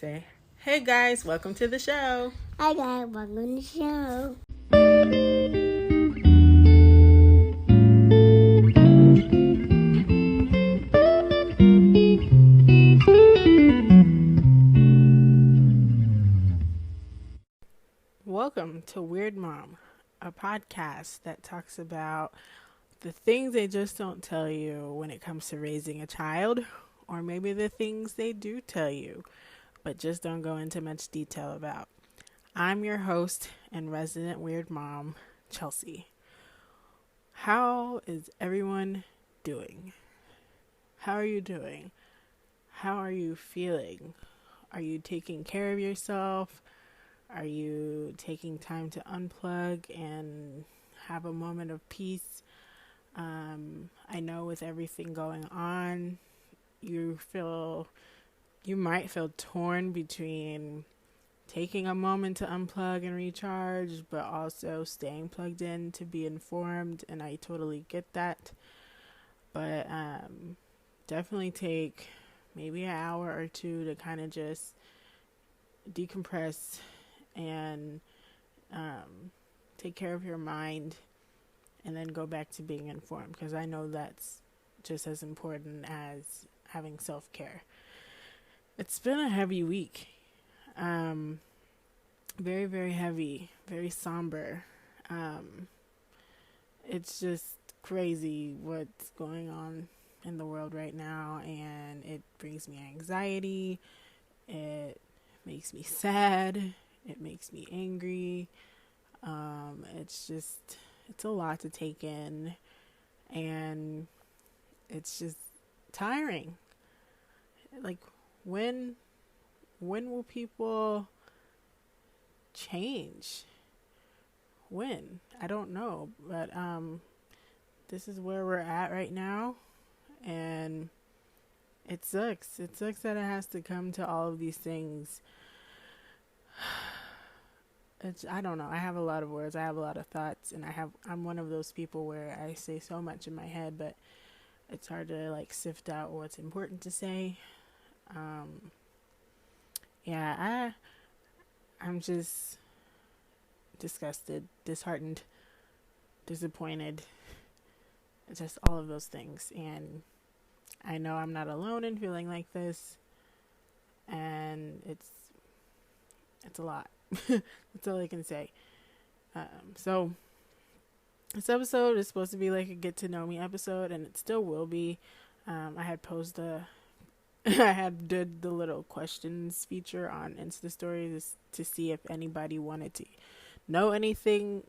say, hey guys, welcome to the show. Hi guys, welcome to the show. Welcome to Weird Mom, a podcast that talks about the things they just don't tell you when it comes to raising a child, or maybe the things they do tell you, but just don't go into much detail about. I'm your host and resident weird mom, Chelsea. How is everyone doing? How are you doing? How are you feeling? Are you taking care of yourself? Are you taking time to unplug and have a moment of peace? I know with everything going on, you might feel torn between taking a moment to unplug and recharge, but also staying plugged in to be informed, and I totally get that. But definitely take maybe an hour or two to kind of just decompress and take care of your mind, and then go back to being informed, because I know that's just as important as having self-care. It's been a heavy week. Very, very heavy, very somber. It's just crazy what's going on in the world right now, and it brings me anxiety. It makes me sad. It makes me angry. It's a lot to take in, and it's just tiring. Like, when will people change? When? I don't know, but this is where we're at right now, and it sucks. It sucks that it has to come to all of these things. I don't know. I have a lot of words. I have a lot of thoughts, and I'm one of those people where I say so much in my head, but it's hard to sift out what's important to say. I'm just disgusted, disheartened, disappointed, just all of those things. And I know I'm not alone in feeling like this, and it's a lot. That's all I can say. So this episode is supposed to be like a get to know me episode, and it still will be. I had posed did the little questions feature on Insta stories to see if anybody wanted to know anything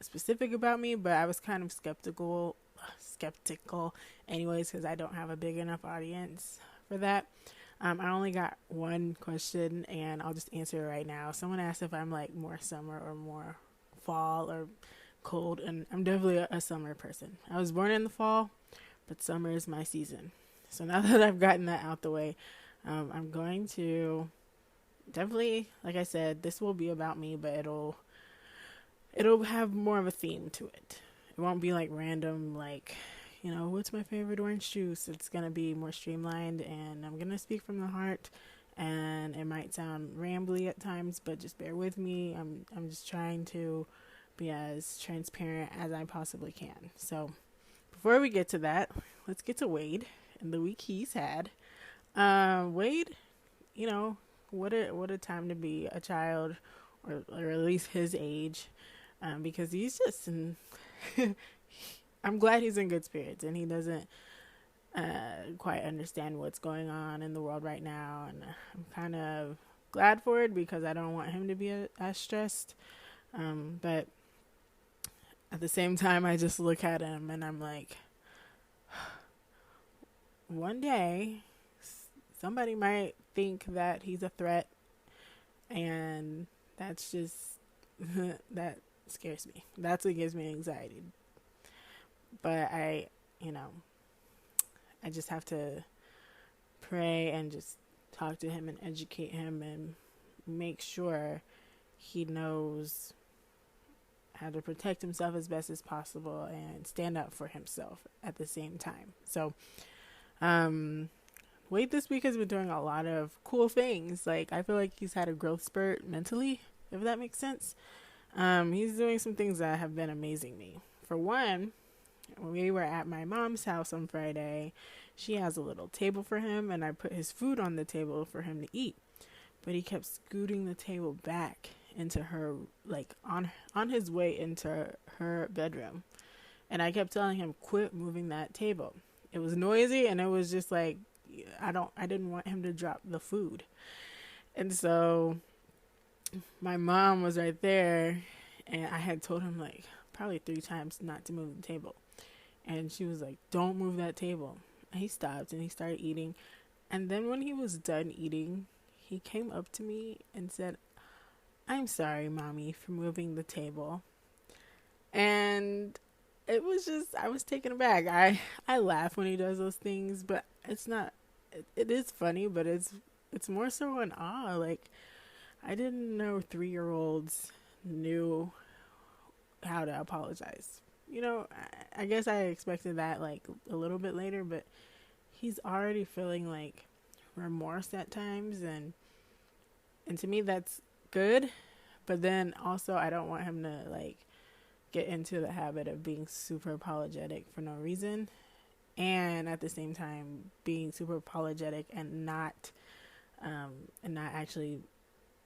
specific about me, but I was kind of skeptical anyways, because I don't have a big enough audience for that. I only got one question, and I'll just answer it right now. Someone asked if I'm more summer or more fall or cold, and I'm definitely a summer person. I was born in the fall, but summer is my season. So now that I've gotten that out the way, I'm going to definitely, like I said, this will be about me, but it'll have more of a theme to it. It won't be random, what's my favorite orange juice? It's going to be more streamlined, and I'm going to speak from the heart, and it might sound rambly at times, but just bear with me. I'm just trying to be as transparent as I possibly can. So before we get to that, let's get to Wade and the week he's had. Wade, what a time to be a child, or at least his age, because he's just I'm glad he's in good spirits, and he doesn't quite understand what's going on in the world right now, and I'm kind of glad for it, because I don't want him to be as stressed, but at the same time, I just look at him and I'm like, one day somebody might think that he's a threat, and that's just that scares me. That's what gives me anxiety. But I just have to pray and just talk to him and educate him and make sure he knows how to protect himself as best as possible and stand up for himself at the same time. So Wade this week has been doing a lot of cool things. Like, I feel like he's had a growth spurt mentally, if that makes sense. He's doing some things that have been amazing me. For one, when we were at my mom's house on Friday, she has a little table for him, and I put his food on the table for him to eat. But he kept scooting the table back into her, like on his way into her bedroom. And I kept telling him, quit moving that table. It was noisy, and it was just like, I didn't want him to drop the food. And so my mom was right there, and I had told him like probably 3 times not to move the table. And she was like, don't move that table. And he stopped and he started eating. And then when he was done eating, he came up to me and said, I'm sorry, Mommy, for moving the table. And it was just, I was taken aback. I laugh when he does those things, but it's not, it is funny, but it's more so in awe. Like, I didn't know 3-year-olds knew how to apologize. You know, I guess I expected that like a little bit later, but he's already feeling like remorse at times, and to me that's good. But then also I don't want him to like get into the habit of being super apologetic for no reason, and at the same time being super apologetic and not actually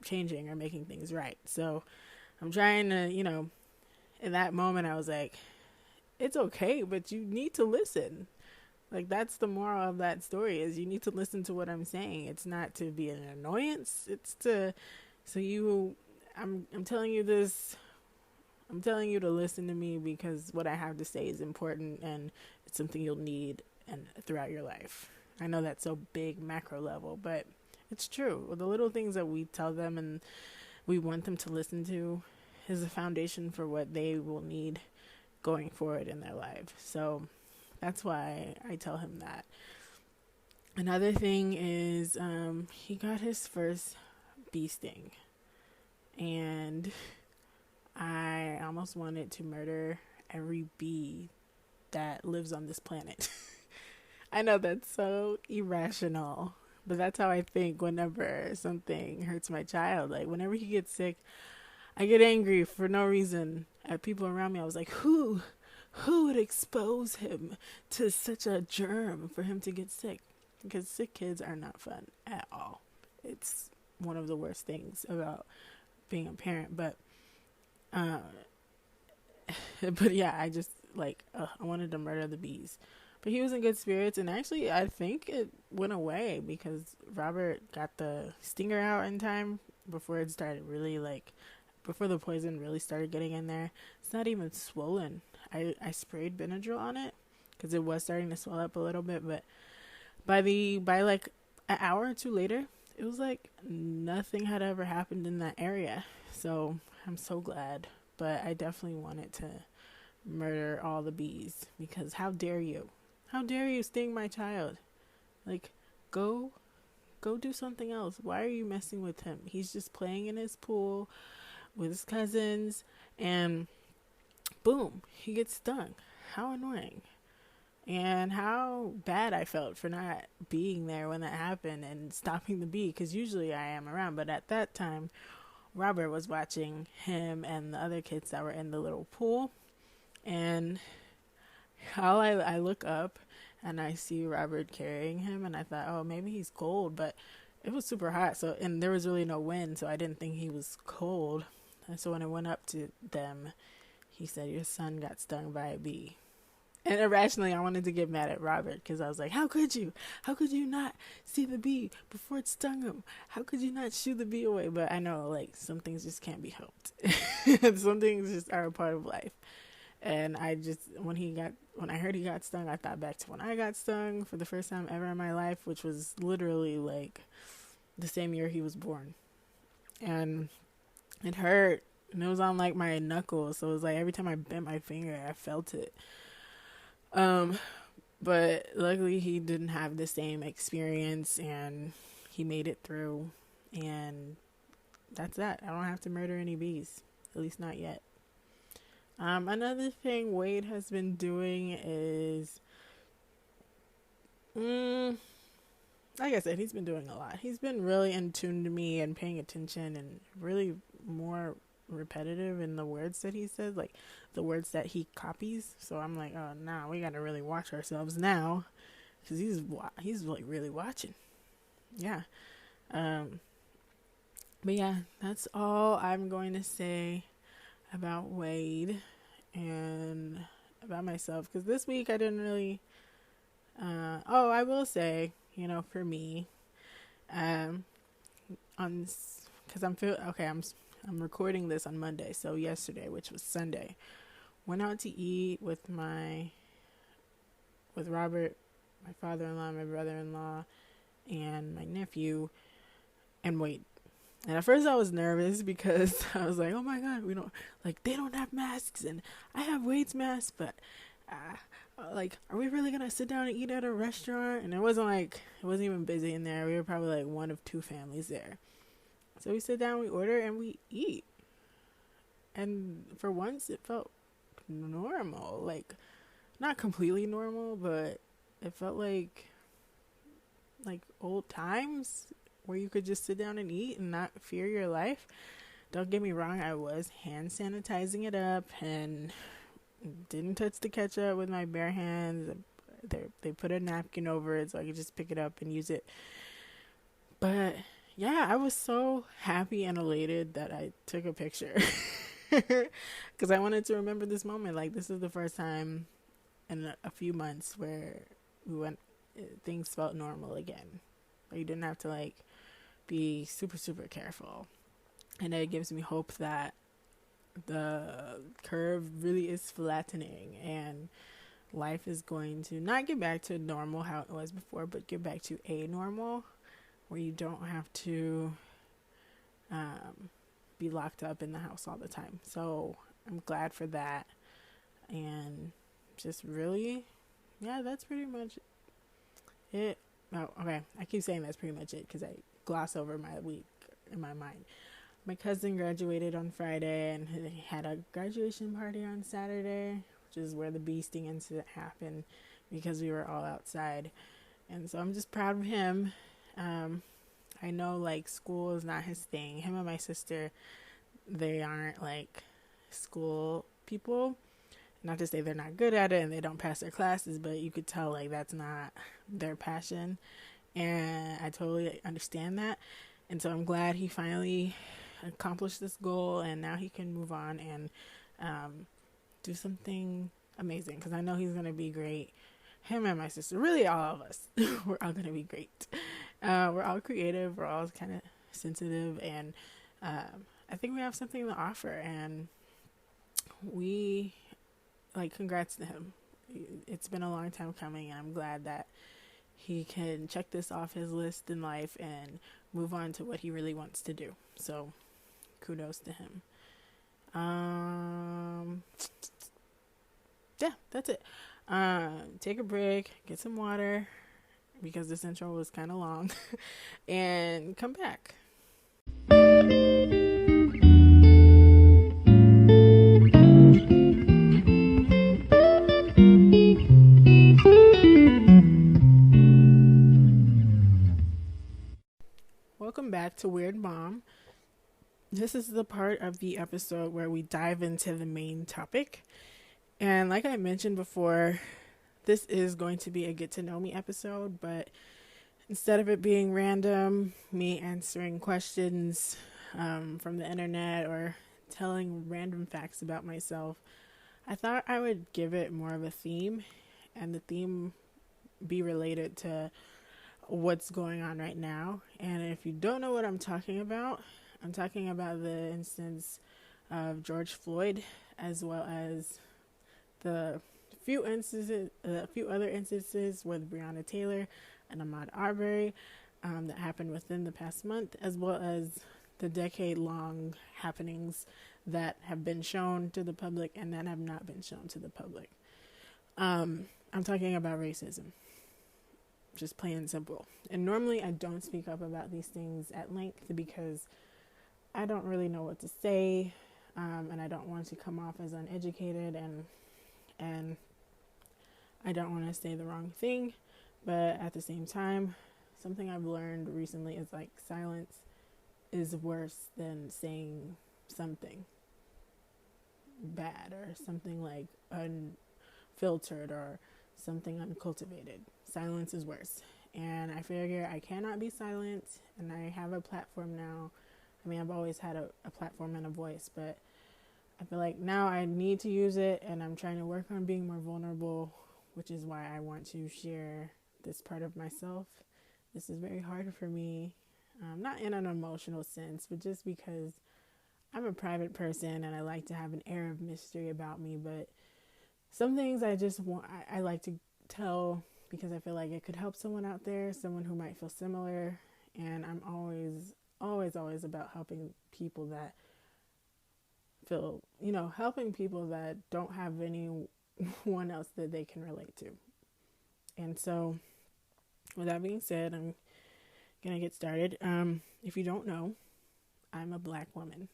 changing or making things right. So I'm trying to, in that moment I was like, it's okay, but you need to listen. Like, that's the moral of that story, is you need to listen to what I'm saying. It's not to be an annoyance. It's I'm telling you this. I'm telling you to listen to me because what I have to say is important, and it's something you'll need and throughout your life. I know that's so big macro level, but it's true. The little things that we tell them and we want them to listen to is the foundation for what they will need going forward in their life. So that's why I tell him that. Another thing is he got his first bee sting, and I almost wanted to murder every bee that lives on this planet. I know that's so irrational, but that's how I think whenever something hurts my child. Like, whenever he gets sick, I get angry for no reason at people around me. I was like, who would expose him to such a germ for him to get sick? Because sick kids are not fun at all. It's one of the worst things about being a parent. But yeah, I just I wanted to murder the bees. But he was in good spirits, and actually I think it went away because Robert got the stinger out in time before it started really before the poison really started getting in there. It's not even swollen. I sprayed Benadryl on it because it was starting to swell up a little bit, but by like an hour or two later, it was like nothing had ever happened in that area. So I'm so glad. But I definitely wanted to murder all the bees because how dare you? How dare you sting my child? Like, go do something else. Why are you messing with him? He's just playing in his pool with his cousins, and boom, he gets stung. How annoying. And how bad I felt for not being there when that happened and stopping the bee, because usually I am around, but at that time Robert was watching him and the other kids that were in the little pool, and how I look up and I see Robert carrying him, and I thought, oh, maybe he's cold, but it was super hot, so, and there was really no wind, so I didn't think he was cold. And so when I went up to them, he said, your son got stung by a bee. And irrationally, I wanted to get mad at Robert because I was like, how could you? How could you not see the bee before it stung him? How could you not shoo the bee away? But I know, some things just can't be helped. Some things just are a part of life. And I just, when I heard he got stung, I thought back to when I got stung for the first time ever in my life, which was literally the same year he was born. And it hurt. And it was on my knuckles. So it was every time I bent my finger, I felt it. But luckily he didn't have the same experience and he made it through, and that's that. I don't have to murder any bees, at least not yet. Another thing Wade has been doing is, like I said, he's been doing a lot. He's been really in tune to me and paying attention and really more repetitive in the words that he says, like the words that he copies. So I'm like, oh, nah, we gotta really watch ourselves now, because he's like really watching. Yeah. But yeah, that's all I'm going to say about Wade and about myself, because this week I didn't really. I will say, for me, um, on because I'm recording this on Monday, so yesterday, which was Sunday, went out to eat with Robert, my father-in-law, my brother-in-law, and my nephew, and Wade. And at first I was nervous because I was like, oh my God, they don't have masks and I have Wade's mask, but are we really going to sit down and eat at a restaurant? And it wasn't even busy in there. We were probably like one of two families there. So we sit down, we order, and we eat. And for once it felt normal, like not completely normal, but it felt like old times where you could just sit down and eat and not fear your life. Don't get me wrong, I was hand sanitizing it up and didn't touch the ketchup with my bare hands. They put a napkin over it so I could just pick it up and use it. But yeah, I was so happy and elated that I took a picture because I wanted to remember this moment. Like, this is the first time in a few months where things felt normal again. You didn't have to be super, super careful. And it gives me hope that the curve really is flattening and life is going to not get back to normal how it was before, but get back to a normal where you don't have to be locked up in the house all the time. So I'm glad for that. And just really, yeah, that's pretty much it. Oh, okay. I keep saying that's pretty much it because I gloss over my week in my mind. My cousin graduated on Friday and he had a graduation party on Saturday, which is where the bee sting incident happened because we were all outside. And so I'm just proud of him. I know school is not his thing. Him and my sister, they aren't school people. Not to say they're not good at it and they don't pass their classes, but you could tell that's not their passion. And I totally understand that. And so I'm glad he finally accomplished this goal and now he can move on and do something amazing, because I know he's going to be great. Him and my sister, really all of us, we're all going to be great. We're all creative, we're all kind of sensitive, and I think we have something to offer, and we congrats to him. It's been a long time coming, and I'm glad that he can check this off his list in life and move on to what he really wants to do. So kudos to him. Yeah, that's it. Take a break, get some water, because this intro was kind of long, and come back. Welcome back to Weird Mom. This is the part of the episode where we dive into the main topic. And like I mentioned before, this is going to be a get to know me episode, but instead of it being random, me answering questions from the internet or telling random facts about myself, I thought I would give it more of a theme, and the theme be related to what's going on right now. And if you don't know what I'm talking about the instance of George Floyd, as well as the few other instances with Breonna Taylor and Ahmaud Arbery that happened within the past month, as well as the decade-long happenings that have been shown to the public and that have not been shown to the public. I'm talking about racism, just plain and simple. And normally I don't speak up about these things at length because I don't really know what to say, and I don't want to come off as uneducated, and I don't want to say the wrong thing, but at the same time, something I've learned recently is like silence is worse than saying something bad or something like unfiltered or something uncultivated. Silence is worse. And I figure I cannot be silent, and I have a platform now. I mean, I've always had a platform and a voice, but I feel like now I need to use it, and I'm trying to work on being more vulnerable, which is why I want to share this part of myself. This is very hard for me, not in an emotional sense, but just because I'm a private person and I like to have an air of mystery about me. But some things I just want, I like to tell because I feel like it could help someone out there, someone who might feel similar. And I'm always about helping people that feel, helping people that don't have anyone else that they can relate to. And so, with that being said, I'm gonna get started. If you don't know, I'm a Black woman.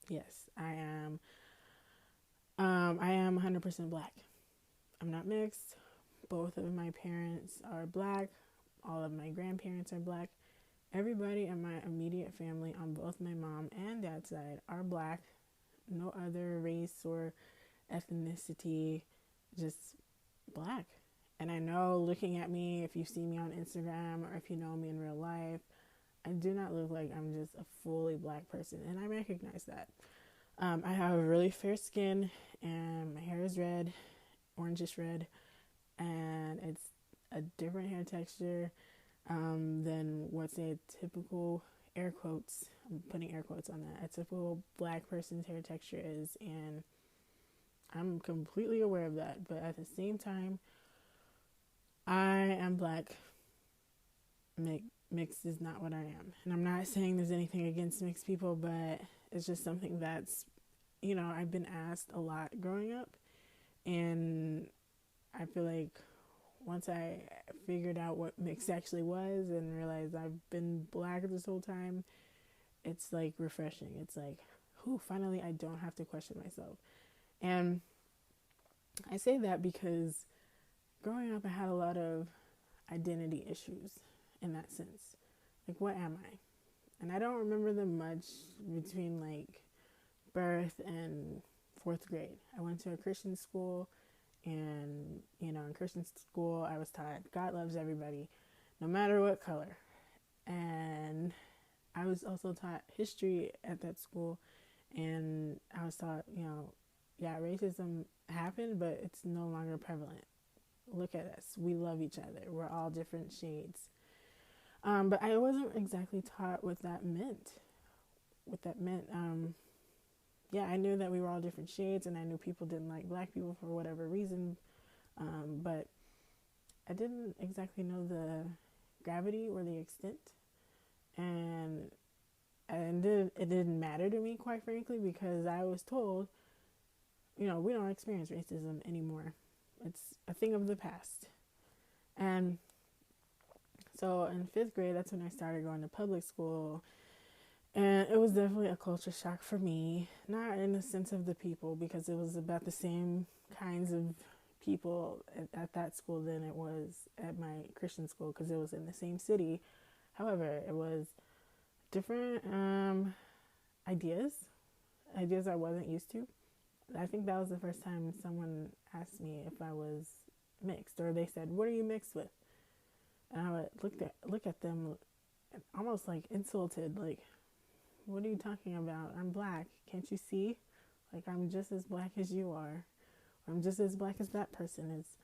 Yes, I am. I am 100% Black. I'm not mixed. Both of my parents are Black. All of my grandparents are Black. Everybody in my immediate family on both my mom and dad's side are Black. No other race or ethnicity, just Black. And I know, looking at me, if you see me on Instagram or if you know me in real life, I do not look like I'm just a fully Black person, and I recognize that. I have a really fair skin, and my hair is red, orangish red, and it's a different hair texture than what's a typical, air quotes, I'm putting air quotes on that, a typical Black person's hair texture is, and I'm completely aware of that. But at the same time, I am Black. Mixed is not what I am. And I'm not saying there's anything against mixed people, but it's just something that's, I've been asked a lot growing up. And I feel like once I figured out what mixed actually was and realized I've been Black this whole time, it's like refreshing. It's like, finally I don't have to question myself. And I say that because growing up I had a lot of identity issues in that sense. Like, what am I? And I don't remember them much between like birth and 4th grade. I went to a Christian school, and in Christian school I was taught God loves everybody, no matter what color. And I was also taught history at that school, and I was taught, racism happened, but it's no longer prevalent. Look at us. We love each other. We're all different shades. But I wasn't exactly taught what that meant. I knew that we were all different shades, and I knew people didn't like Black people for whatever reason. But I didn't exactly know the gravity or the extent. And it didn't matter to me, quite frankly, because I was told, we don't experience racism anymore. It's a thing of the past. And so in 5th grade, that's when I started going to public school. And it was definitely a culture shock for me, not in the sense of the people, because it was about the same kinds of people at that school than it was at my Christian school, because it was in the same city. However, it was different ideas I wasn't used to. I think that was the first time someone asked me if I was mixed, or they said, "What are you mixed with?" And I would look at them almost like insulted, like, "What are you talking about? I'm Black. Can't you see? Like, I'm just as Black as you are. I'm just as Black as that person is."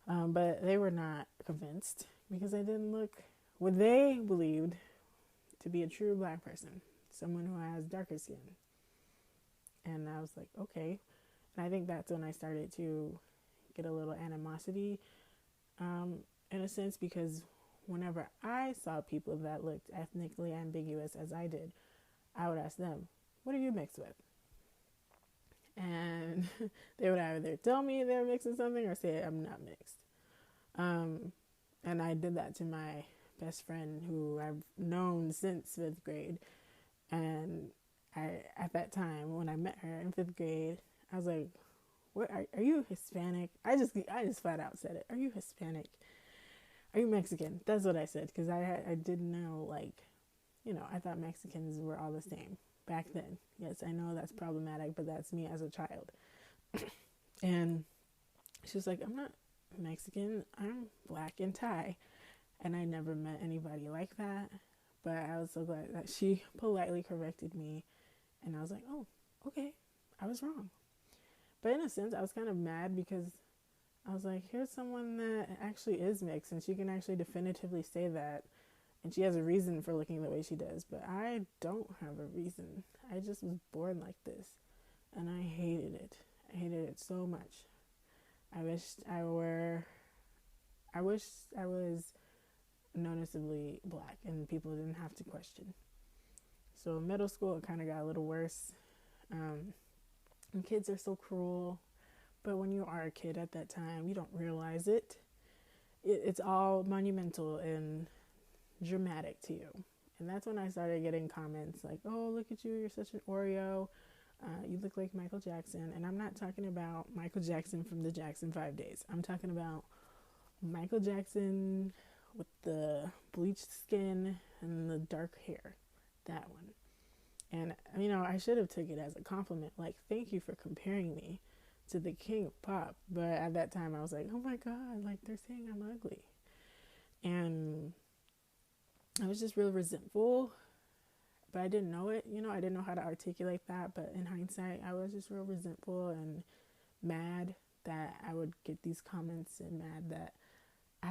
But they were not convinced, because I didn't look what they believed to be a true Black person, someone who has darker skin. And I was like, okay. And I think that's when I started to get a little animosity, in a sense, because whenever I saw people that looked ethnically ambiguous as I did, I would ask them, "What are you mixed with?" And they would either tell me they were mixed with something or say I'm not mixed. And I did that to my best friend, who I've known since 5th grade. And at that time, when I met her in 5th grade, I was like, "What are you Hispanic?" I just flat out said it. "Are you Hispanic? are you Mexican? That's what I said, because I didn't know, like, I thought Mexicans were all the same back then. Yes, I know that's problematic, but that's me as a child. And she was like, I'm not Mexican, I'm black and Thai. And I never met anybody like that. But I was so glad that she politely corrected me. And I was like, oh, okay, I was wrong. But in a sense, I was kind of mad because I was like, here's someone that actually is mixed and she can actually definitively say that. And she has a reason for looking the way she does. But I don't have a reason. I just was born like this. And I hated it. I hated it so much. I wished I was noticeably black and people didn't have to question. So in middle school, it kind of got a little worse. And kids are so cruel. But when you are a kid at that time, you don't realize it. It's all monumental and dramatic to you. And that's when I started getting comments like, oh, look at you, you're such an Oreo. You look like Michael Jackson. And I'm not talking about Michael Jackson from the Jackson 5 Days. I'm talking about Michael Jackson with the bleached skin and the dark hair. That one. And, I should have took it as a compliment. Like, thank you for comparing me to the king of pop. But at that time, I was like, oh my God, like, they're saying I'm ugly. And I was just real resentful. But I didn't know it. I didn't know how to articulate that. But in hindsight, I was just real resentful and mad that I would get these comments and mad that I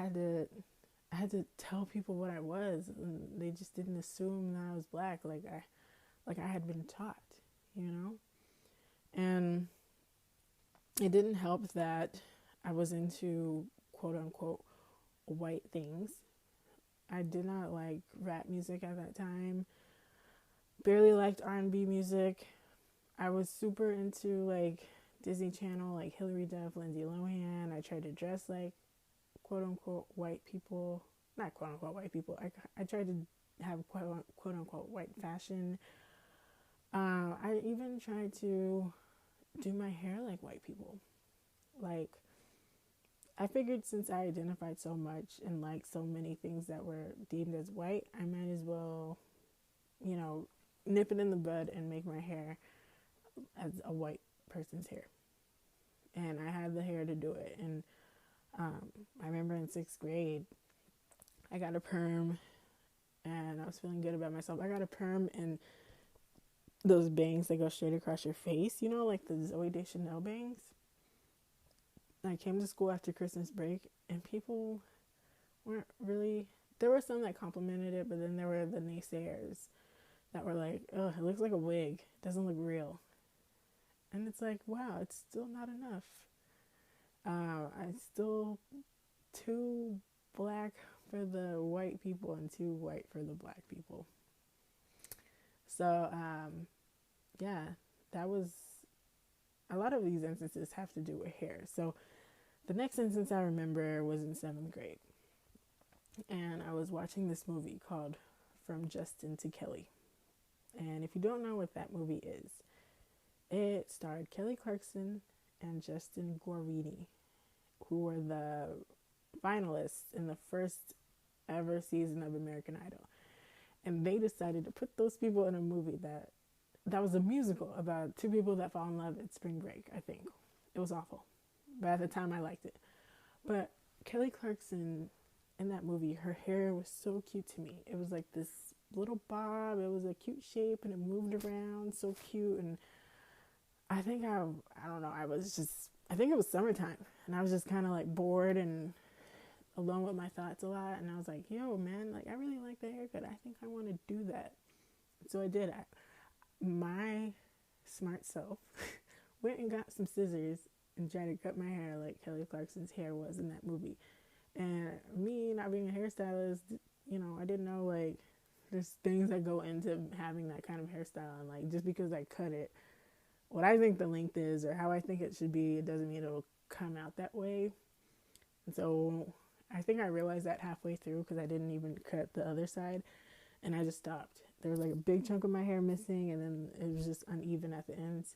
had to tell people what I was, and they just didn't assume that I was black like I had been taught, And it didn't help that I was into quote unquote white things. I did not like rap music at that time. Barely liked R&B music. I was super into like Disney Channel, like Hilary Duff, Lindsay Lohan. I tried to dress like quote unquote white people. Not quote unquote white people. I tried to have quote unquote white fashion. I even tried to do my hair like white people. Like, I figured since I identified so much and liked so many things that were deemed as white, I might as well, nip it in the bud and make my hair as a white person's hair. And I had the hair to do it. And I remember in 6th grade, I got a perm and I was feeling good about myself. I got a perm and those bangs that go straight across your face, like the Zooey Deschanel bangs. I came to school after Christmas break and people weren't really, there were some that complimented it, but then there were the naysayers that were like, oh, it looks like a wig. It doesn't look real. And it's like, wow, it's still not enough. I'm still too black for the white people and too white for the black people. So, that was, a lot of these instances have to do with hair. So the next instance I remember was in 7th grade. And I was watching this movie called From Justin to Kelly. And if you don't know what that movie is, it starred Kelly Clarkson and Justin Guarini, who were the finalists in the first ever season of American Idol. And they decided to put those people in a movie that was a musical about two people that fall in love at spring break, I think. It was awful. But at the time, I liked it. But Kelly Clarkson, in that movie, her hair was so cute to me. It was like this little bob. It was a cute shape, and it moved around so cute. And I think I don't know, I think it was summertime. And I was just kind of like bored and alone with my thoughts a lot. And I was like, yo, man, like, I really like that haircut. I think I want to do that. So I did. My smart self went and got some scissors and tried to cut my hair like Kelly Clarkson's hair was in that movie. And me not being a hairstylist, I didn't know, like, there's things that go into having that kind of hairstyle. And, like, just because I cut it, what I think the length is or how I think it should be, it doesn't mean it'll come out that way. And so I think I realized that halfway through because I didn't even cut the other side. And I just stopped. There was like a big chunk of my hair missing, and then it was just uneven at the ends.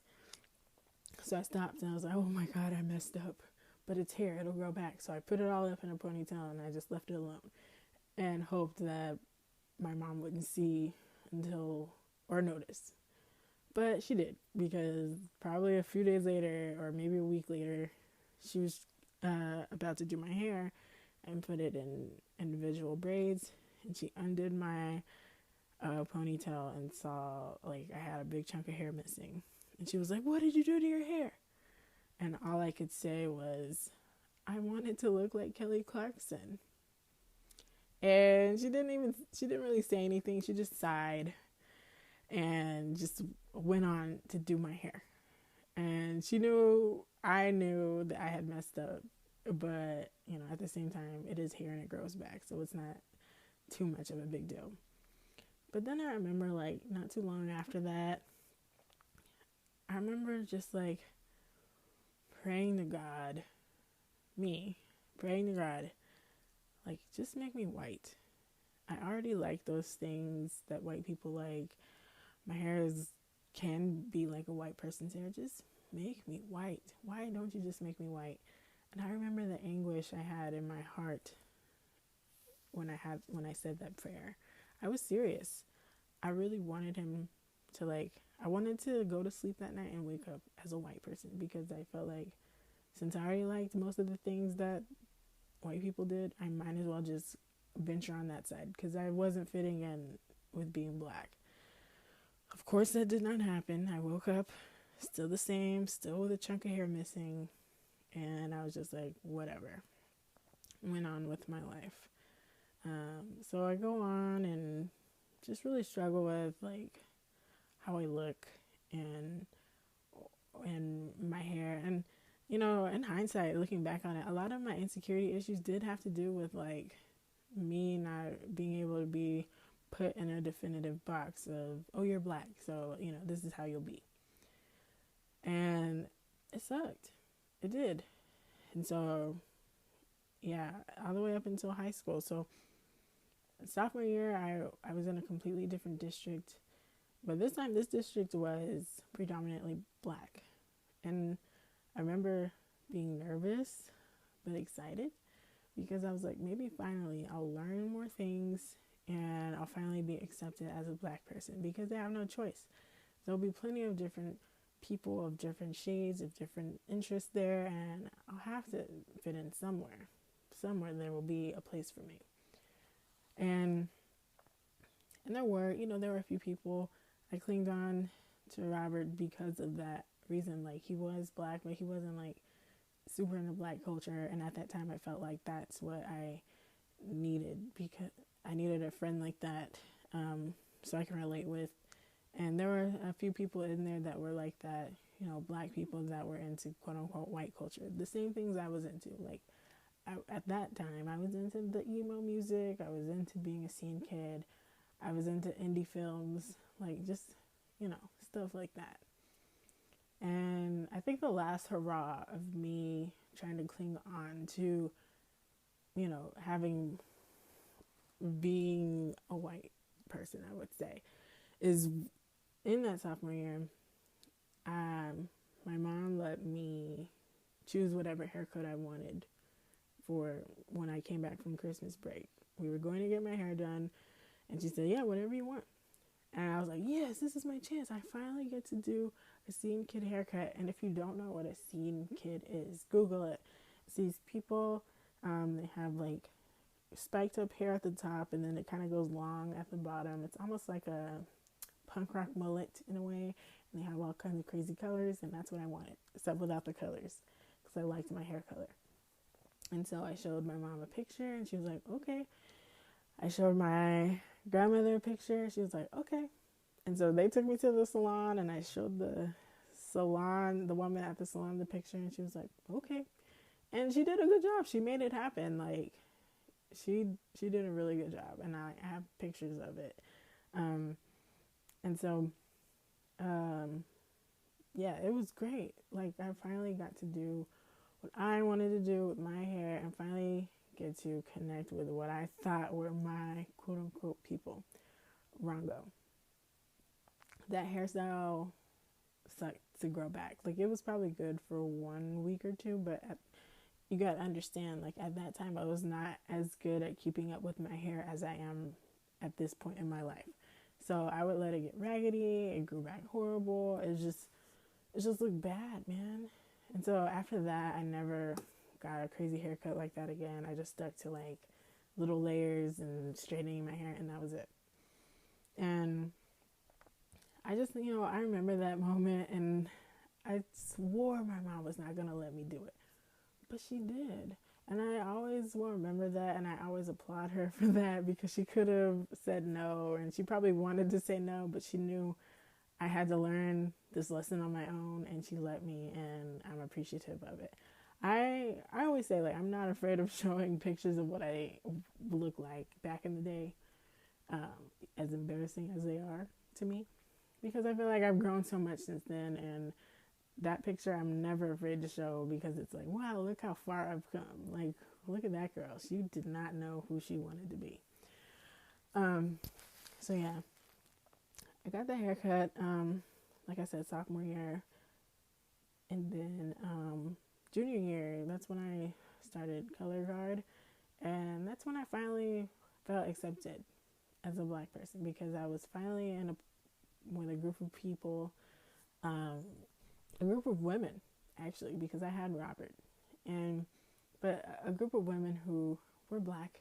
So I stopped and I was like, oh my God, I messed up. but it's hair, it'll grow back. So I put it all up in a ponytail and I just left it alone and hoped that my mom wouldn't see until or notice. But she did, because probably a few days later or maybe a week later, she was about to do my hair and put it in individual braids, and she undid my ponytail and saw like I had a big chunk of hair missing, and she was like, "What did you do to your hair?" And all I could say was, "I wanted to look like Kelly Clarkson." And she didn't really say anything. She just sighed and just went on to do my hair. And I knew that I had messed up, but at the same time, it is hair and it grows back, so it's not too much of a big deal. But then I remember, like, not too long after that, I remember just like praying to God, like, just make me white. I already like those things that white people like. My hair can be like a white person's hair. Just make me white. Why don't you just make me white? And I remember the anguish I had in my heart when I said that prayer. I was serious. I really wanted him to I wanted to go to sleep that night and wake up as a white person, because I felt like since I already liked most of the things that white people did, I might as well just venture on that side, because I wasn't fitting in with being black. Of course, that did not happen. I woke up still the same, still with a chunk of hair missing, and I was just like, whatever. Went on with my life. So I go on and just really struggle with like how I look and my hair. And in hindsight, looking back on it, a lot of my insecurity issues did have to do with like me not being able to be put in a definitive box of, oh, you're black, so this is how you'll be. And it sucked. It did. And so yeah, all the way up until high school. So sophomore year, I was in a completely different district, but this time this district was predominantly black. And I remember being nervous but excited, because I was like, maybe finally I'll learn more things and I'll finally be accepted as a black person, because they have no choice. There'll be plenty of different people of different shades, of different interests there, and I'll have to fit in somewhere. Somewhere there will be a place for me. And there were a few people. I clinged on to Robert because of that reason. Like, he was black, but he wasn't like super into black culture. And at that time, I felt like that's what I needed, because I needed a friend like that, so I can relate with. And there were a few people in there that were like that, black people that were into quote unquote white culture. The same things I was into. Like, at that time, I was into the emo music. I was into being a scene kid. I was into indie films, like just, stuff like that. And I think the last hurrah of me trying to cling on to, being a white person, I would say, is in that sophomore year. My mom let me choose whatever haircut I wanted for when I came back from Christmas break. We were going to get my hair done, and she said, yeah, whatever you want. And I was like, yes, this is my chance. I finally get to do a scene kid haircut. And if you don't know what a scene kid is, Google it. It's these people, they have like spiked up hair at the top, and then it kind of goes long at the bottom. It's almost like a punk rock mullet in a way. And they have all kinds of crazy colors, and that's what I wanted, except without the colors, because I liked my hair color. And so I showed my mom a picture, and she was like, okay. I showed my grandmother a picture. She was like, okay. And so they took me to the salon, and I showed the woman at the salon, the picture, and she was like, okay. And she did a good job. She made it happen. Like, she did a really good job, and I have pictures of it. And so, yeah, it was great. Like, I finally got to do what I wanted to do with my hair, and finally get to connect with what I thought were my quote-unquote people. Rongo. That hairstyle sucked to grow back. Like, it was probably good for 1 week or two, but you got to understand, like, at that time, I was not as good at keeping up with my hair as I am at this point in my life. So I would let it get raggedy. It grew back horrible. It just looked bad, man. And so after that, I never got a crazy haircut like that again. I just stuck to like little layers and straightening my hair, and that was it. And I just, I remember that moment, and I swore my mom was not going to let me do it. But she did. And I always will remember that, and I always applaud her for that, because she could have said no, and she probably wanted to say no, but she knew I had to learn this lesson on my own, and she let me, and I'm appreciative of it. I always say, like, I'm not afraid of showing pictures of what I look like back in the day, as embarrassing as they are to me, because I feel like I've grown so much since then, and that picture I'm never afraid to show, because it's like, wow, look how far I've come. Like, look at that girl. She did not know who she wanted to be. So yeah, I got the haircut, like I said, sophomore year. And then junior year, that's when I started color guard. And that's when I finally felt accepted as a black person, because I was finally with a group of people, a group of women, actually, because I had Robert, but a group of women who were black,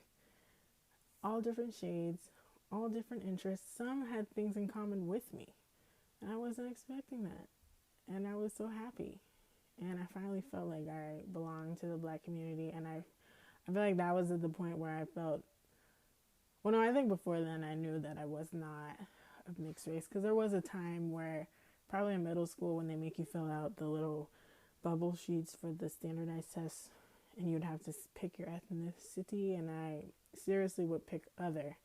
all different shades, all different interests. Some had things in common with me, and I wasn't expecting that, and I was so happy, and I finally felt like I belonged to the black community. And I feel like that was at the point where I felt, well, no, I think before then I knew that I was not of mixed race, because there was a time where, probably in middle school, when they make you fill out the little bubble sheets for the standardized tests, and you'd have to pick your ethnicity, and I seriously would pick other,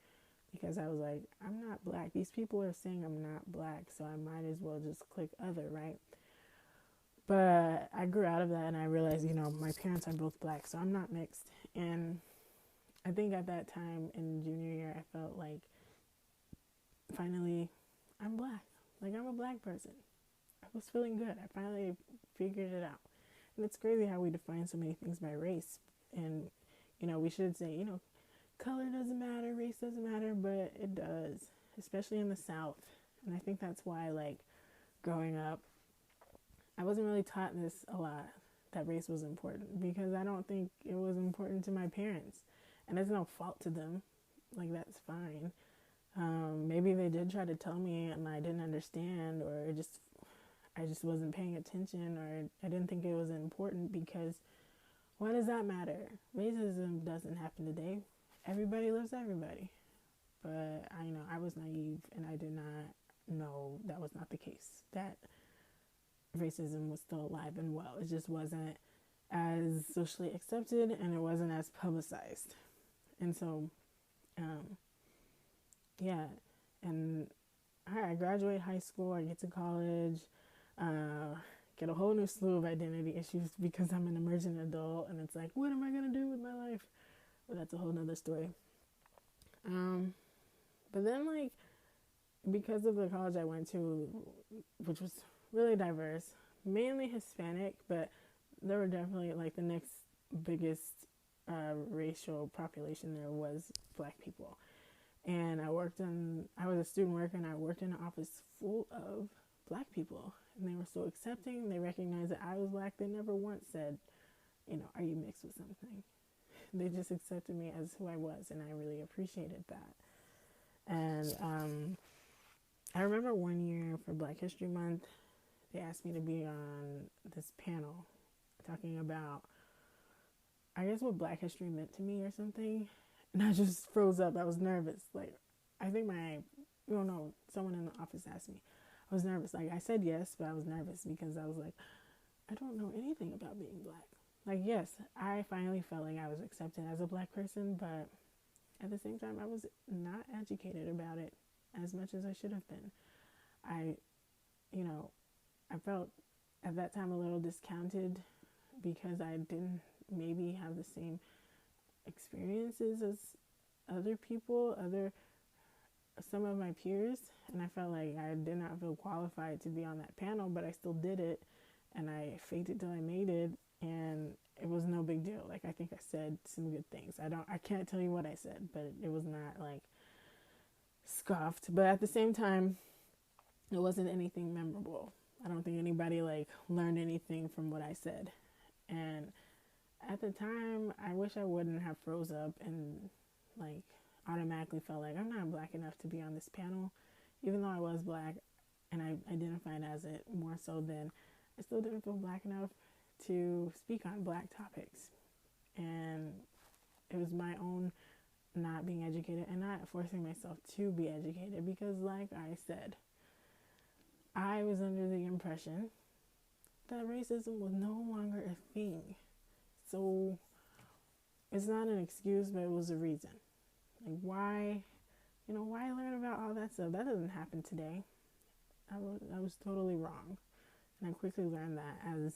because I was like, I'm not black. These people are saying I'm not black, so I might as well just click other, right? But I grew out of that, and I realized, my parents are both black, so I'm not mixed. And I think at that time in junior year, I felt like, finally, I'm black. Like, I'm a black person. I was feeling good. I finally figured it out. And it's crazy how we define so many things by race. And, we should say, color doesn't matter, race doesn't matter, but it does, especially in the South. And I think that's why, like, growing up, I wasn't really taught this a lot, that race was important, because I don't think it was important to my parents. And it's no fault to them. Like, that's fine. Maybe they did try to tell me and I didn't understand, or I just wasn't paying attention, or I didn't think it was important, because why does that matter? Racism doesn't happen today. Everybody loves everybody. But I was naive, and I did not know that was not the case, that racism was still alive and well. It just wasn't as socially accepted, and it wasn't as publicized. And so, yeah, and I graduate high school, I get to college, get a whole new slew of identity issues, because I'm an emerging adult, and it's like, what am I going to do with my life? But that's a whole nother story. But then, like, because of the college I went to, which was really diverse, mainly Hispanic, but there were definitely, like, the next biggest racial population there was black people. And I was a student worker, and I worked in an office full of black people, and they were so accepting. They recognized that I was black. They never once said, are you mixed with something? They just accepted me as who I was, and I really appreciated that. And I remember one year for Black History Month, they asked me to be on this panel talking about, I guess, what Black history meant to me or something. And I just froze up. I was nervous. Like, I think someone in the office asked me. I was nervous. Like, I said yes, but I was nervous, because I was like, I don't know anything about being black. Like, yes, I finally felt like I was accepted as a black person, but at the same time, I was not educated about it as much as I should have been. I felt at that time a little discounted, because I didn't maybe have the same experiences as other people, some of my peers, and I felt like I did not feel qualified to be on that panel, but I still did it, and I faked it till I made it, and it was no big deal. Like, I think I said some good things. I can't tell you what I said, but it was not like scoffed. But at the same time, it wasn't anything memorable. I don't think anybody like learned anything from what I said. And at the time, I wish I wouldn't have froze up and like automatically felt like I'm not black enough to be on this panel, even though I was black and I identified as it more so than I still didn't feel black enough to speak on black topics. And it was my own not being educated and not forcing myself to be educated because, like I said, I was under the impression that racism was no longer a thing. So it's not an excuse, but it was a reason. Like, why learn about all that stuff? That doesn't happen today. I was totally wrong. And I quickly learned that as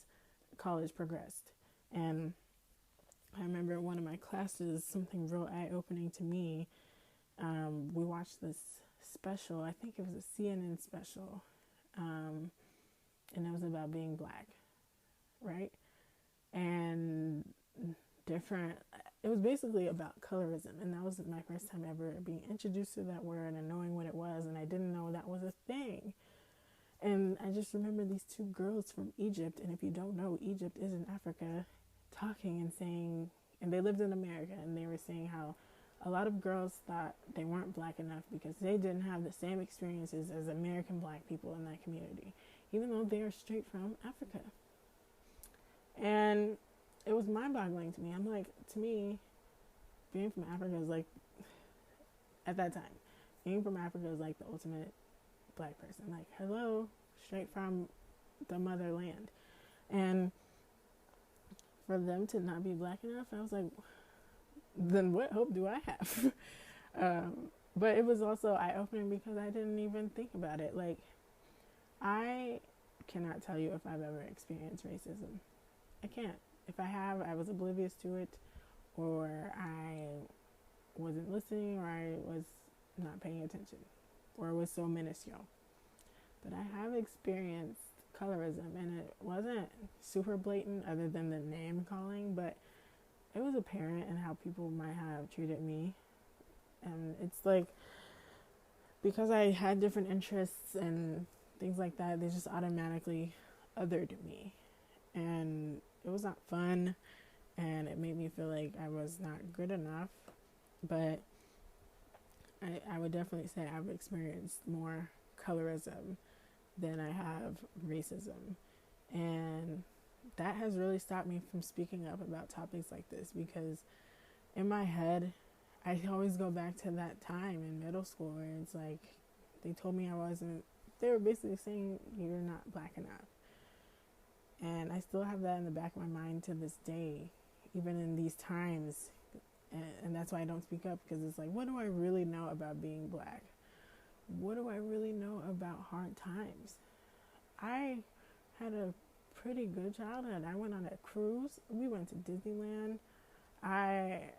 college progressed. And I remember in one of my classes, something real eye-opening to me. We watched this special, I think it was a CNN special, and it was about being black, right? And it was basically about colorism, and that was my first time ever being introduced to that word and knowing what it was, and I didn't know that was a thing. And I just remember these two girls from Egypt, and if you don't know, Egypt is in Africa, talking and saying, and they lived in America, and they were saying how a lot of girls thought they weren't black enough because they didn't have the same experiences as American black people in that community, even though they are straight from Africa. And it was mind-boggling to me. I'm like, to me, being from Africa is like, at that time, being from Africa is like the ultimate black person. Like, hello, straight from the motherland. And for them to not be black enough, I was like, then what hope do I have? But it was also eye-opening because I didn't even think about it. Like, I cannot tell you if I've ever experienced racism. I can't. If I have, I was oblivious to it, or I wasn't listening, or I was not paying attention, or it was so minuscule. But I have experienced colorism, and it wasn't super blatant other than the name calling, but it was apparent in how people might have treated me. And it's like, because I had different interests and things like that, they just automatically othered me. And it was not fun, and it made me feel like I was not good enough. But I would definitely say I've experienced more colorism than I have racism. And that has really stopped me from speaking up about topics like this, because in my head, I always go back to that time in middle school where it's like, they told me they were basically saying, you're not black enough. And I still have that in the back of my mind to this day, even in these times. And that's why I don't speak up, because it's like, what do I really know about being black? What do I really know about hard times? I had a pretty good childhood. I went on a cruise. We went to Disneyland. I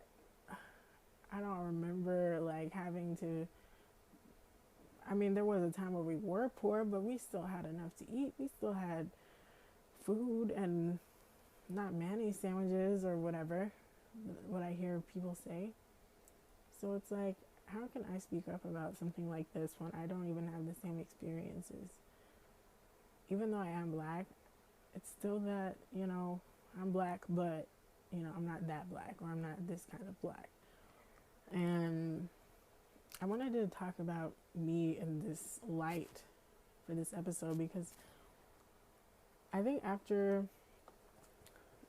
don't remember like having to, I mean, there was a time where we were poor, but we still had enough to eat. We still had food, and not mayonnaise sandwiches or whatever, what I hear people say. So it's like, how can I speak up about something like this when I don't even have the same experiences? Even though I am black, it's still that, I'm black, but, I'm not that black, or I'm not this kind of black. And I wanted to talk about me in this light for this episode, because I think after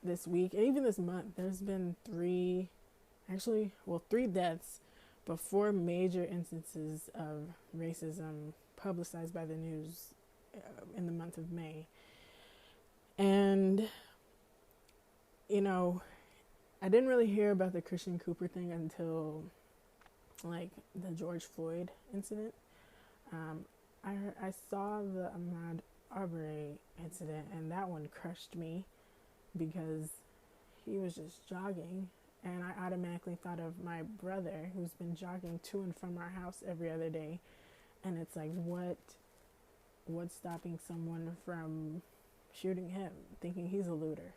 this week, and even this month, there's been three deaths, but 4 major instances of racism publicized by the news in the month of May. And, I didn't really hear about the Christian Cooper thing until, like, the George Floyd incident. I saw the Ahmaud Arbery incident, and that one crushed me, because he was just jogging, and I automatically thought of my brother, who's been jogging to and from our house every other day. And it's like, what's stopping someone from shooting him, thinking he's a looter,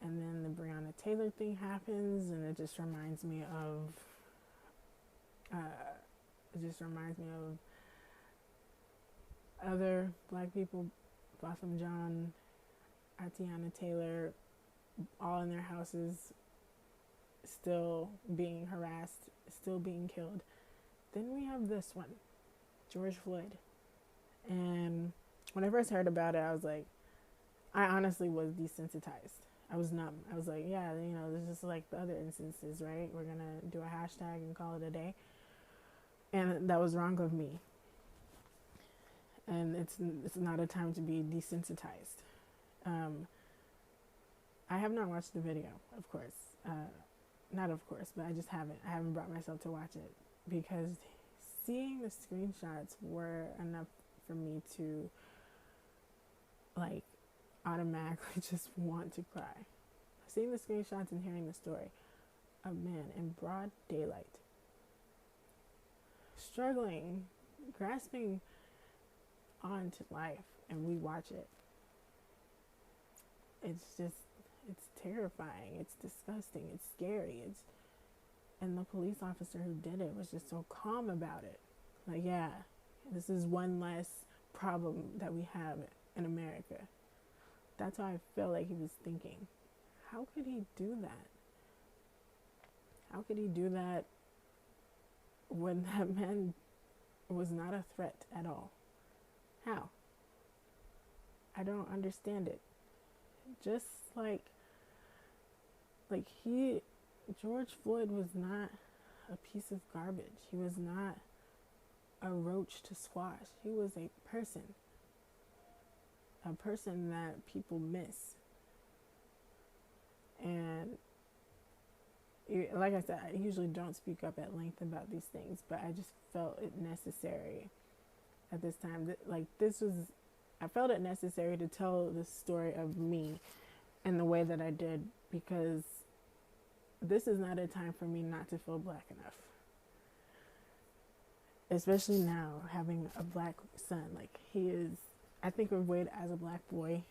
And then the Breonna Taylor thing happens, and it just reminds me of other black people, Blossom John, Atiana Taylor, all in their houses, still being harassed, still being killed. Then we have this one, George Floyd. And when I first heard about it, I was like, I honestly was desensitized. I was numb. I was like, yeah, this is just like the other instances, right? We're going to do a hashtag and call it a day. And that was wrong of me. And it's not a time to be desensitized. I have not watched the video, of course. Not of course, but I just haven't. I haven't brought myself to watch it because seeing the screenshots were enough for me to automatically just want to cry. Seeing the screenshots and hearing the story, a man in broad daylight, struggling, grasping onto life, and we watch it. It's terrifying, it's disgusting, it's scary, and the police officer who did it was just so calm about it. Like, yeah, this is one less problem that we have in America. That's how I felt like he was thinking. How could he do that? How could he do that when that man was not a threat at all? How? I don't understand it. Just George Floyd was not a piece of garbage. He was not a roach to squash. He was a person that people miss. And like I said, I usually don't speak up at length about these things, but I just felt it necessary at this time. I felt it necessary to tell the story of me in the way that I did, because this is not a time for me not to feel black enough. Especially now, having a black son. I think of Wade as a black boy.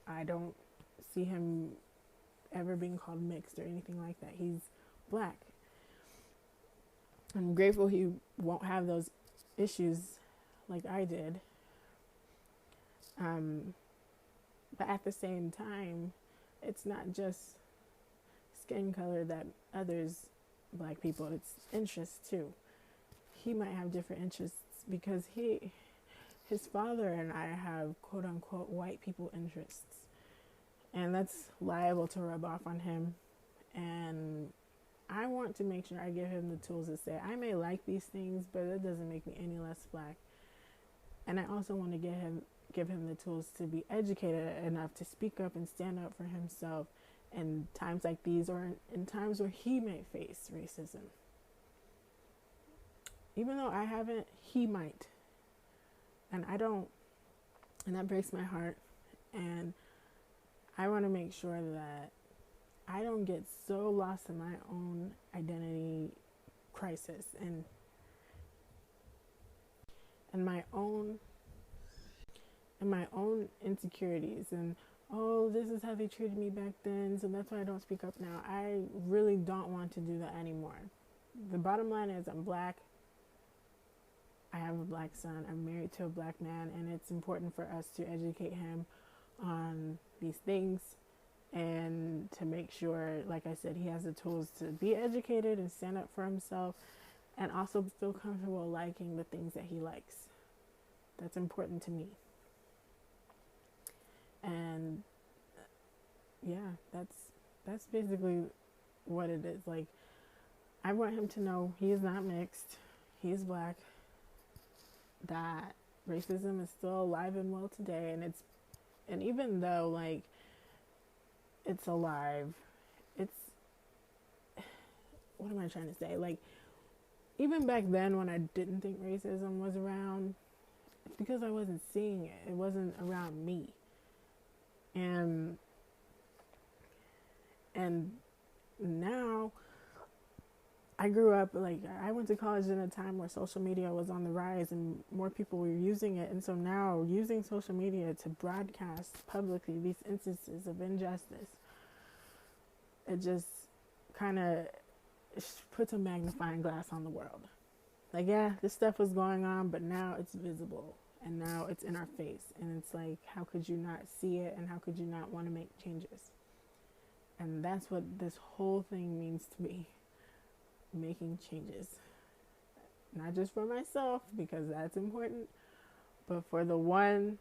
I don't see him ever being called mixed or anything like that. He's black. I'm grateful he won't have those issues like I did. But at the same time, it's not just skin color that others, black people, it's interests too. He might have different interests because his father and I have quote unquote white people interests, and that's liable to rub off on him. And I want to make sure I give him the tools to say, I may like these things, but it doesn't make me any less black. And I also want to give him the tools to be educated enough to speak up and stand up for himself in times like these, or in times where he may face racism. Even though I haven't, he might. And I don't, and that breaks my heart. And I want to make sure that I don't get so lost in my own identity crisis and my own insecurities, and this is how they treated me back then, so that's why I don't speak up now. I really don't want to do that anymore. The bottom line is, I'm black. I have a black son. I'm married to a black man, and it's important for us to educate him on these things and to make sure, like I said, he has the tools to be educated and stand up for himself, and also feel comfortable liking the things that he likes. That's important to me. And yeah, that's basically what it is. Like, I want him to know he is not mixed. He is black. That racism is still alive and well today, and even though it's alive, what am I trying to say? Even back then when I didn't think racism was around, it's because I wasn't seeing it. It wasn't around me. And now I grew up, I went to college in a time where social media was on the rise and more people were using it. And so now using social media to broadcast publicly these instances of injustice it just kind of puts a magnifying glass on the world. Like, yeah, this stuff was going on, but now it's visible and now it's in our face. And it's like, how could you not see it, and how could you not want to make changes? And that's what this whole thing means to me, making changes. Not just for myself, because that's important, but for the one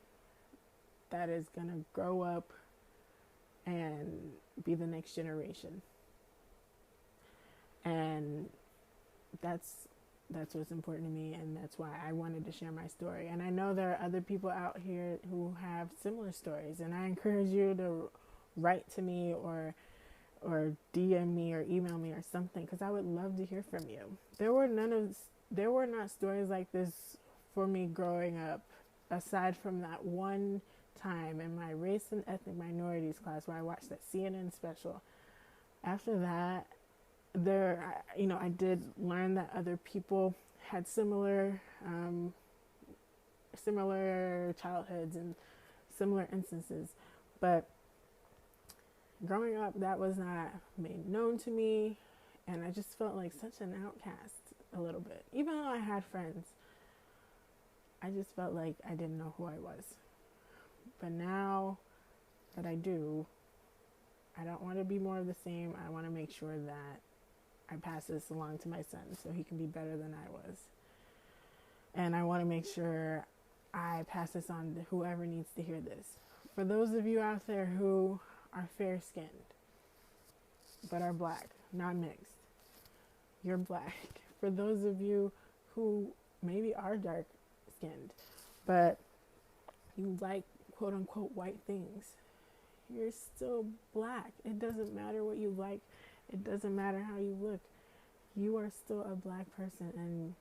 that is going to grow up and be the next generation. And that's what's important to me, and that's why I wanted to share my story. And I know there are other people out here who have similar stories, and I encourage you to write to me or DM me or email me or something, because I would love to hear from you. There were not stories like this for me growing up, aside from that one time in my race and ethnic minorities class where I watched that CNN special. After that, I did learn that other people had similar childhoods and similar instances, but growing up, that was not made known to me, and I just felt like such an outcast a little bit. Even though I had friends, I just felt like I didn't know who I was. But now that I do, I don't want to be more of the same. I want to make sure that I pass this along to my son so he can be better than I was. And I want to make sure I pass this on to whoever needs to hear this. For those of you out there who are fair-skinned but are black, not mixed, you're black. For those of you who maybe are dark-skinned but you like quote-unquote white things, you're still black. It doesn't matter what you like. It doesn't matter how you look. You are still a black person,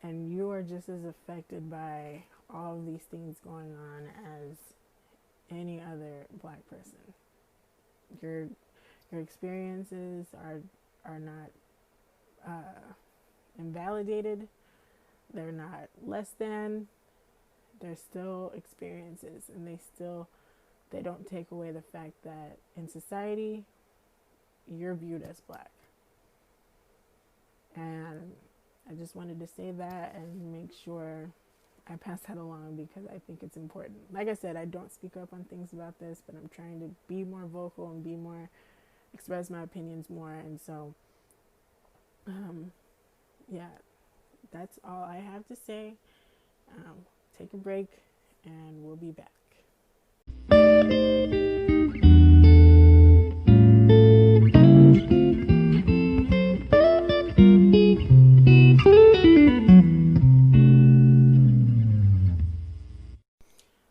and you are just as affected by all of these things going on as any other black person. Your experiences are not invalidated. They're not less than. They're still experiences, and they don't take away the fact that in society you're viewed as black. And I just wanted to say that and make sure I pass that along, because I think it's important. Like I said, I don't speak up on things about this, but I'm trying to be more vocal and express my opinions more. And so, yeah, that's all I have to say. Take a break, and we'll be back.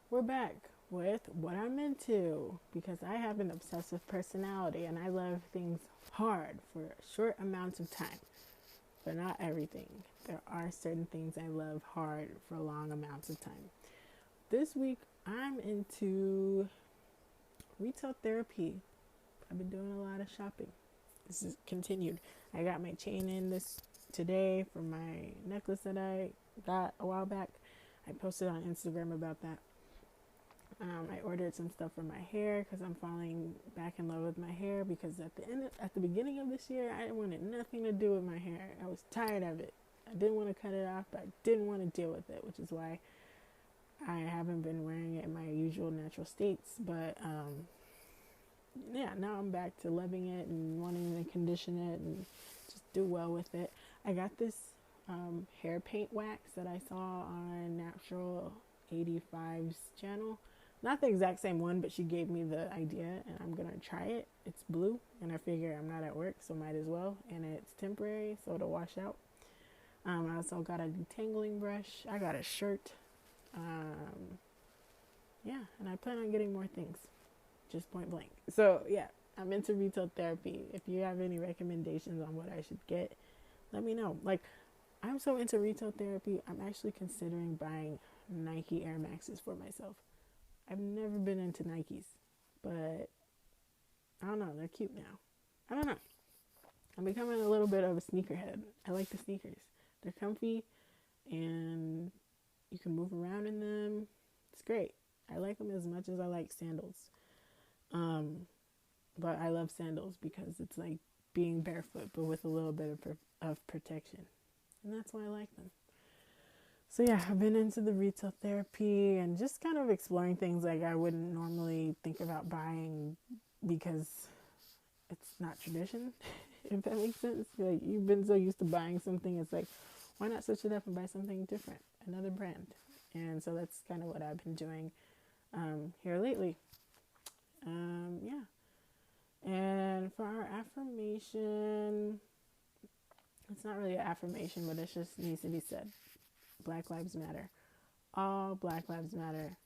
We're back with what I'm into, because I have an obsessive personality and I love things hard for short amounts of time, but not everything. There are certain things I love hard for long amounts of time. This week I'm into retail therapy. I've been doing a lot of shopping. This is continued. I got my chain in today for my necklace that I got a while back. I posted on Instagram about that. I ordered some stuff for my hair because I'm falling back in love with my hair, because at the beginning of this year, I wanted nothing to do with my hair. I was tired of it. I didn't want to cut it off, but I didn't want to deal with it, which is why I haven't been wearing it in my usual natural states. But now I'm back to loving it and wanting to condition it and just do well with it. I got this hair paint wax that I saw on Natural 85's channel. Not the exact same one, but she gave me the idea, and I'm going to try it. It's blue, and I figure I'm not at work, so might as well. And it's temporary, so it'll wash out. I also got a detangling brush. I got a shirt. And I plan on getting more things, just point blank. So, yeah, I'm into retail therapy. If you have any recommendations on what I should get, let me know. Like, I'm so into retail therapy, I'm actually considering buying Nike Air Maxes for myself. I've never been into Nikes, but I don't know, they're cute now. I don't know. I'm becoming a little bit of a sneakerhead. I like the sneakers. They're comfy, and you can move around in them. It's great. I like them as much as I like sandals. But I love sandals because it's like being barefoot, but with a little bit of protection. And that's why I like them. So yeah, I've been into the retail therapy and just kind of exploring things like I wouldn't normally think about buying because it's not tradition, if that makes sense. Like you've been so used to buying something, it's like, why not switch it up and buy something different, another brand? And so that's kind of what I've been doing here lately. Yeah. And for our affirmation, it's not really an affirmation, but it just needs to be said. Black Lives Matter. All Black Lives Matter.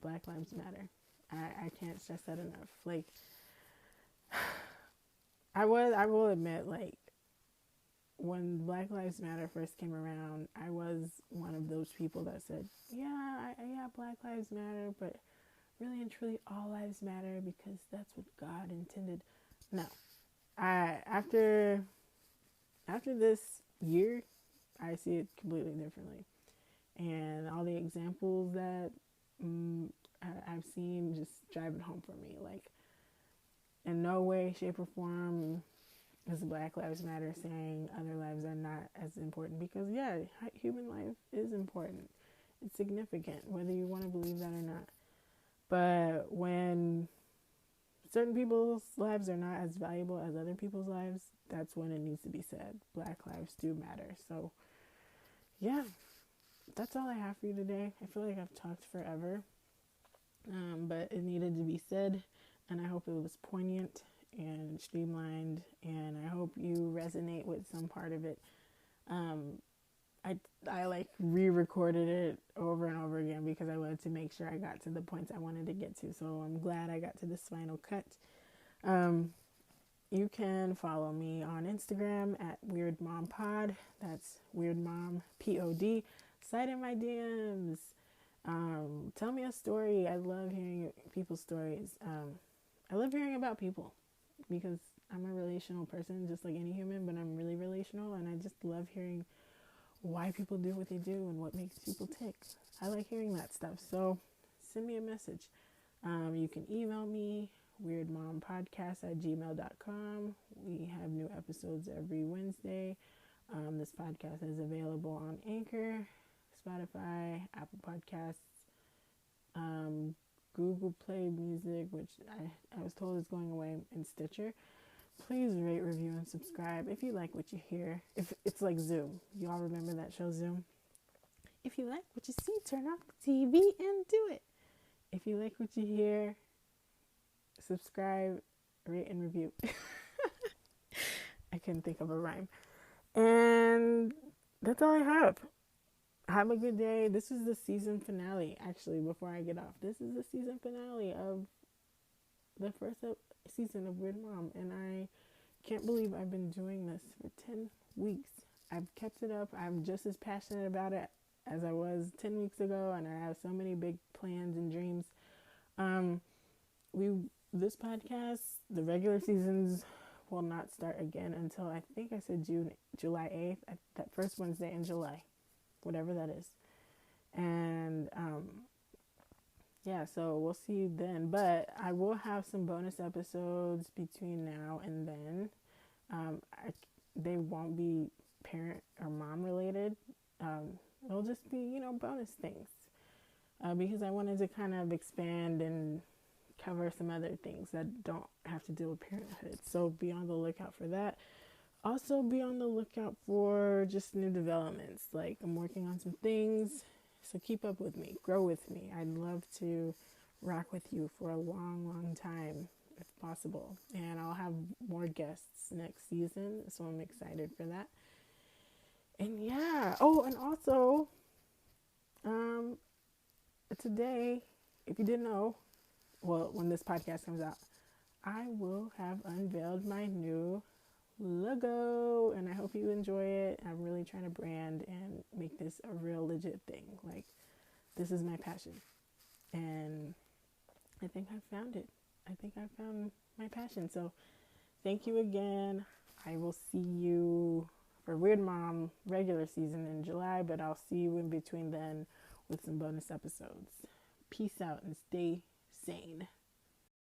Black Lives Matter. I can't stress that enough. Like, I will admit, like, when Black Lives Matter first came around, I was one of those people that said, yeah, Black Lives Matter, but really and truly all lives matter because that's what God intended. No. After this year, I see it completely differently. And all the examples that I've seen just drive it home for me. Like, in no way, shape, or form is Black Lives Matter saying other lives are not as important. Because, yeah, human life is important. It's significant, whether you want to believe that or not. But when certain people's lives are not as valuable as other people's lives, that's when it needs to be said. Black lives do matter. So, yeah, that's all I have for you today. I feel like I've talked forever, but it needed to be said, and I hope it was poignant and streamlined, and I hope you resonate with some part of it. I like re-recorded it over and over again because I wanted to make sure I got to the points I wanted to get to. So I'm glad I got to this final cut. You can follow me on Instagram at WeirdMomPod. That's WeirdMomPod. Slide in my DMs. Tell me a story. I love hearing people's stories. I love hearing about people because I'm a relational person, just like any human, but I'm really relational, and I just love hearing why people do what they do and what makes people tick. I like hearing that stuff. So send me a message. You can email me, weirdmompodcast@gmail.com. We have new episodes every Wednesday. This podcast is available on Anchor, Spotify, Apple Podcasts, Google Play Music, which I was told is going away, and Stitcher. Please rate, review, and subscribe if you like what you hear. If it's like Zoom. You all remember that show, Zoom? If you like what you see, turn off the TV and do it. If you like what you hear, subscribe, rate, and review. I couldn't think of a rhyme. And that's all I have. Have a good day. This is the season finale, actually, before I get off. This is the season finale of the first season of Weird Mom, and I can't believe I've been doing this for 10 weeks. I've kept it up. I'm just as passionate about it as I was 10 weeks ago, and I have so many big plans and dreams. This podcast, the regular seasons will not start again until I think I said July 8th, that first Wednesday in July, whatever that is. And yeah, so we'll see you then. But I will have some bonus episodes between now and then. They won't be parent or mom related. It'll just be, bonus things. Because I wanted to kind of expand and cover some other things that don't have to deal with parenthood. So be on the lookout for that. Also be on the lookout for just new developments. Like I'm working on some things. So keep up with me, grow with me. I'd love to rock with you for a long, long time if possible. And I'll have more guests next season, so I'm excited for that. And yeah, and also, today, if you didn't know, well, when this podcast comes out, I will have unveiled my new logo, and I hope you enjoy it. I'm really trying to brand and make this a real legit thing. Like, this is my passion, and I think I found it. I think I found my passion. So thank you again. I will see you for Weird Mom regular season in July, but I'll see you in between then with some bonus episodes. Peace out and stay sane.